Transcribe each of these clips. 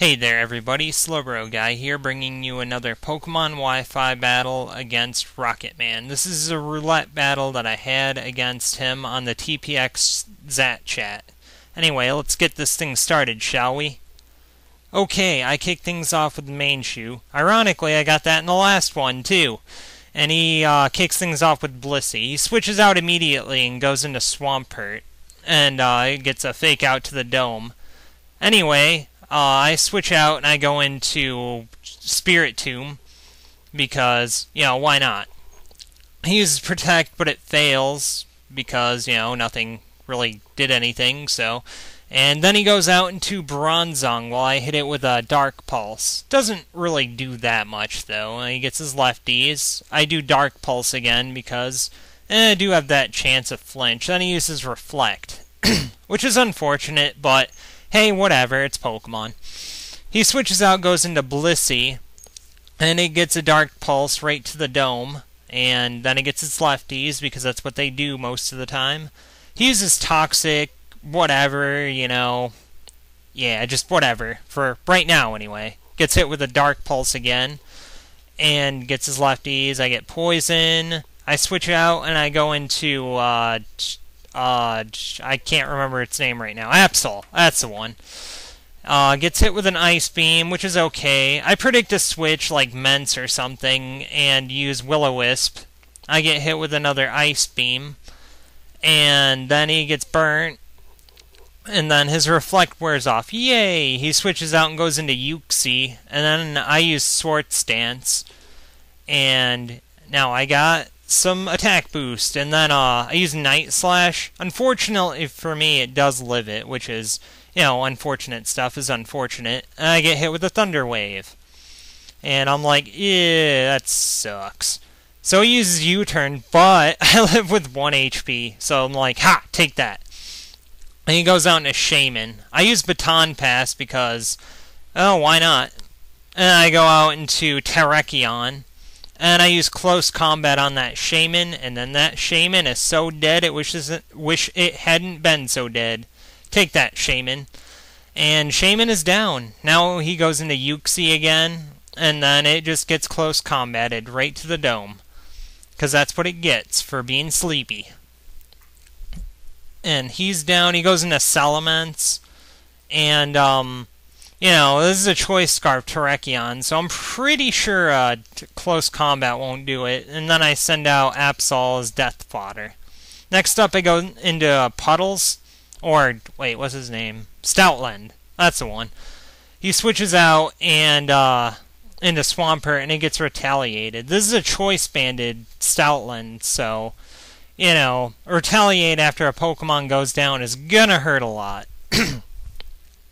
Hey there everybody, slowbroguy here, bringing you another Pokemon Wi-Fi battle against Rocket Man. This is a roulette battle that I had against him on the TPX Zat chat. Anyway, let's get this thing started, shall we? Okay, I kick things off with the main shoe. Ironically, I got that in the last one, too. And he kicks things off with Blissey. He switches out immediately and goes into Swampert. And gets a fake out to the dome. Anyway, I switch out and I go into Spiritomb because, why not? He uses Protect, but it fails because, nothing really did anything, so. And then he goes out into Bronzong while I hit it with a Dark Pulse. Doesn't really do that much, though. He gets his lefties. I do Dark Pulse again because I do have that chance of flinch. Then he uses Reflect, which is unfortunate, but hey, whatever, it's Pokemon. He switches out, goes into Blissey, and he gets a Dark Pulse right to the dome, and then he gets his lefties, because that's what they do most of the time. He uses Toxic, whatever, yeah, just whatever, for right now anyway. Gets hit with a Dark Pulse again, and gets his lefties. I get Poison. I switch out, and I go into, I can't remember its name right now. Absol, that's the one. Gets hit with an Ice Beam, which is okay. I predict a switch like Mence or something and use Will-O-Wisp. I get hit with another Ice Beam, and then he gets burnt, and then his Reflect wears off. Yay! He switches out and goes into Uxie, and then I use Swords Dance, and now I got some attack boost, and then I use Night Slash. Unfortunately for me, it does live it, which is, unfortunate stuff is unfortunate. And I get hit with a Thunder Wave. And I'm like, yeah, that sucks. So he uses U-turn, but I live with 1 HP, so I'm like, ha, take that. And he goes out into Shaman. I use Baton Pass because, oh, why not? And I go out into Terrakion. And I use Close Combat on that Shaman, and then that Shaman is so dead it wish it hadn't been so dead. Take that, Shaman. And Shaman is down. Now he goes into Uxie again, and then it just gets Close Combated right to the dome. Because that's what it gets for being sleepy. And he's down. He goes into Salamence, and this is a Choice Scarf Terrakion, so I'm pretty sure Close Combat won't do it. And then I send out Absol as Death Fodder. Next up, I go into Puddles. Or, wait, what's his name? Stoutland. That's the one. He switches out and into Swampert, and it gets retaliated. This is a Choice-banded Stoutland, so, retaliate after a Pokemon goes down is gonna hurt a lot.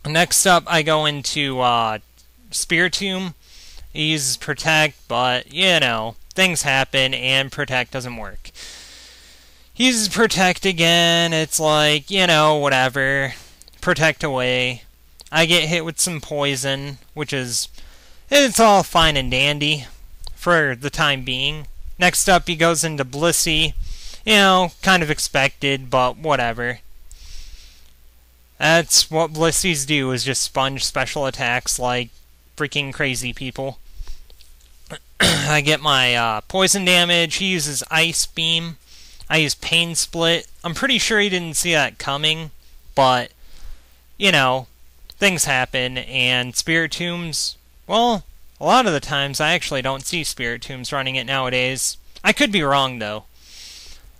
Next up, I go into Spiritomb. He uses Protect, but, things happen, and Protect doesn't work. He uses Protect again. It's like, whatever. Protect away. I get hit with some Poison, which is, it's all fine and dandy for the time being. Next up, he goes into Blissey. Kind of expected, but whatever. That's what Blissey's do, is just sponge special attacks like freaking crazy people. I get my poison damage. He uses Ice Beam. I use Pain Split. I'm pretty sure he didn't see that coming, but, things happen, and Spiritombs, well, a lot of the times I actually don't see Spiritombs running it nowadays. I could be wrong, though.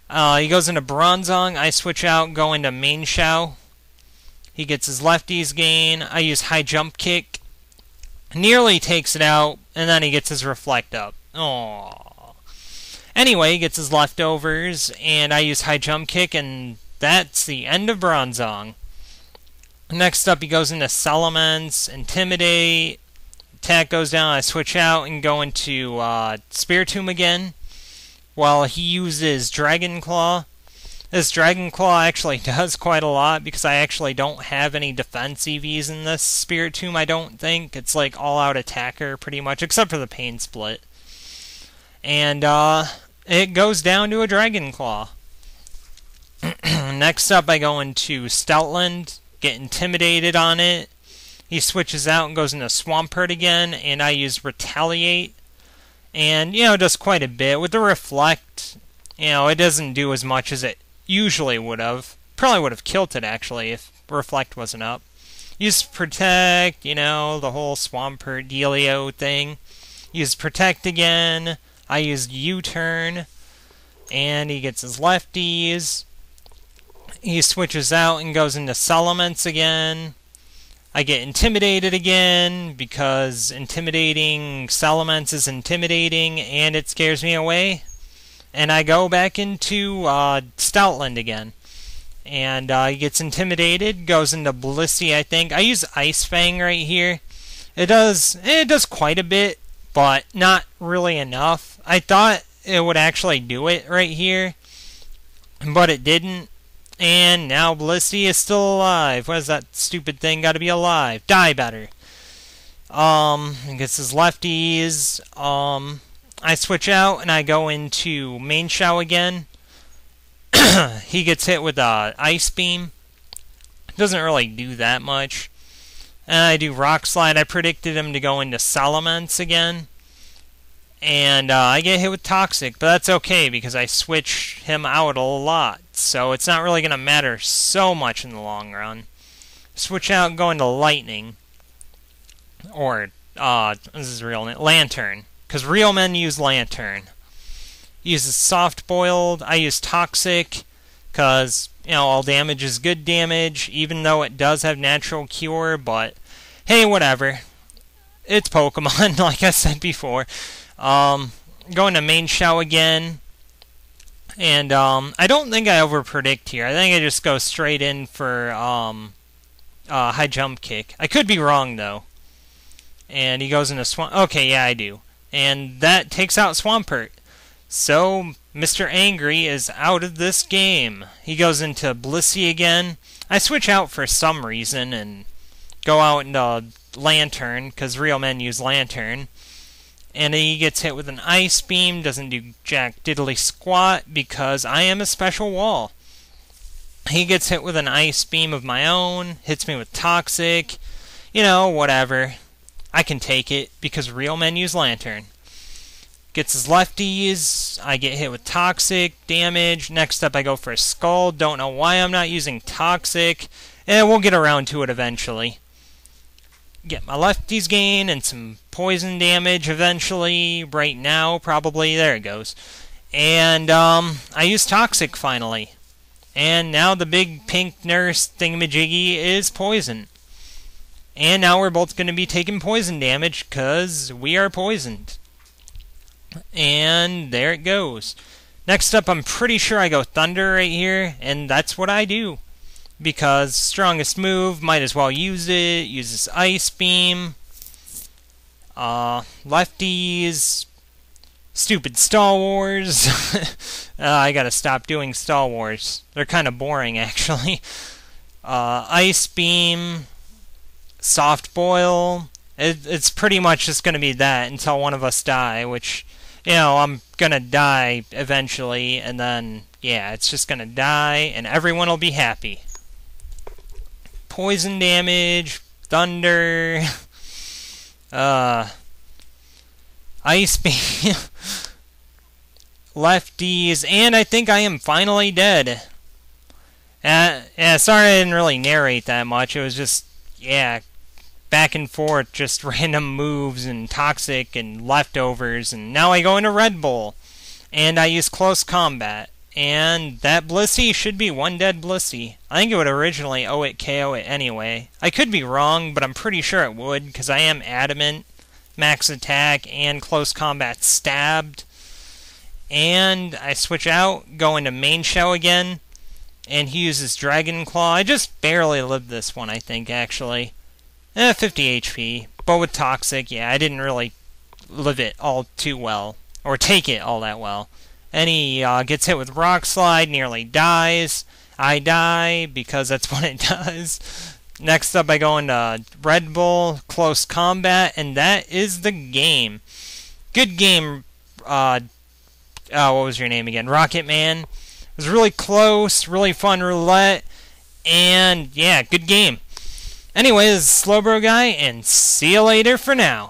He goes into Bronzong. I switch out, go into Mainshao. He gets his lefties gain. I use High Jump Kick. Nearly takes it out, and then he gets his Reflect up. Aww. Anyway, he gets his leftovers, and I use High Jump Kick, and that's the end of Bronzong. Next up, he goes into Salamence, Intimidate. Attack goes down, I switch out and go into Spiritomb again, while he uses Dragon Claw. This Dragon Claw actually does quite a lot, because I actually don't have any defense EVs in this Spiritomb, I don't think. It's like all-out attacker, pretty much, except for the Pain Split. And, it goes down to a Dragon Claw. Next up, I go into Stoutland, get Intimidated on it. He switches out and goes into Swampert again, and I use Retaliate. And, does quite a bit. With the Reflect, it doesn't do as much as it usually would have. Probably would have killed it, actually, if Reflect wasn't up. Use Protect, the whole Swampert dealio thing. Use Protect again. I used U-turn. And he gets his lefties. He switches out and goes into Salamence again. I get intimidated again because intimidating Salamence is intimidating and it scares me away. And I go back into Stoutland again. And he gets intimidated, goes into Blissey, I think. I use Ice Fang right here. It does quite a bit, but not really enough. I thought it would actually do it right here, but it didn't. And now Blissey is still alive. What is that stupid thing? Gotta be alive. Die better. He gets his lefties. I switch out and I go into Main Shao again. He gets hit with a Ice Beam. Doesn't really do that much. And I do Rock Slide. I predicted him to go into Salamence again. And I get hit with Toxic, but that's okay because I switch him out a lot. So it's not really going to matter so much in the long run. Switch out and go into Lightning. Or, this is real name, Lantern. Because real men use Lantern. He uses Soft Boiled. I use Toxic. Because, all damage is good damage. Even though it does have Natural Cure. But, hey, whatever. It's Pokemon, like I said before. Going to Main Shao again. And I don't think I overpredict here. I think I just go straight in for High Jump Kick. I could be wrong, though. And he goes into Swamp... Okay, yeah, I do. And that takes out Swampert. So, Mr. Angry is out of this game. He goes into Blissey again. I switch out for some reason and go out into Lantern, because real men use Lantern. And he gets hit with an Ice Beam, doesn't do jack diddly squat, because I am a special wall. He gets hit with an Ice Beam of my own, hits me with Toxic, whatever. I can take it, because real men use Lantern. Gets his lefties, I get hit with Toxic, damage. Next up I go for a Skull, don't know why I'm not using Toxic, and we'll get around to it eventually. Get my lefties gain and some poison damage eventually. Right now, probably. There it goes. And I use Toxic finally. And now the big pink nurse thingamajiggy is poison. And now we're both going to be taking poison damage because we are poisoned. And there it goes. Next up, I'm pretty sure I go Thunder right here. And that's what I do. Because strongest move, might as well use it. Uses Ice Beam. Lefties. Stupid Star Wars. I gotta stop doing Star Wars. They're kind of boring, actually. Ice Beam. Soft Boil. It's pretty much just gonna be that until one of us die, which, I'm gonna die eventually, and then, yeah, it's just gonna die, and everyone will be happy. Poison damage, Thunder, Ice Beam, lefties, and I think I am finally dead. Yeah, sorry I didn't really narrate that much. It was just, back and forth, just random moves and Toxic and leftovers, and now I go into Red Bull, and I use Close Combat. And that Blissey should be one dead Blissey. I think it would originally KO it anyway. I could be wrong, but I'm pretty sure it would, because I am Adamant, Max Attack, and Close Combat Stabbed. And I switch out, go into Main Shao again, and he uses Dragon Claw. I just barely lived this one, I think, actually. 50 HP, but with Toxic, I didn't really live it all too well, or take it all that well. And he gets hit with Rock Slide, nearly dies. I die, because that's what it does. Next up, I go into Red Bull, Close Combat, and that is the game. Good game, what was your name again? Rocket Man. It was really close, really fun roulette, and, yeah, good game. Anyways, slowbroguy, and see you later for now.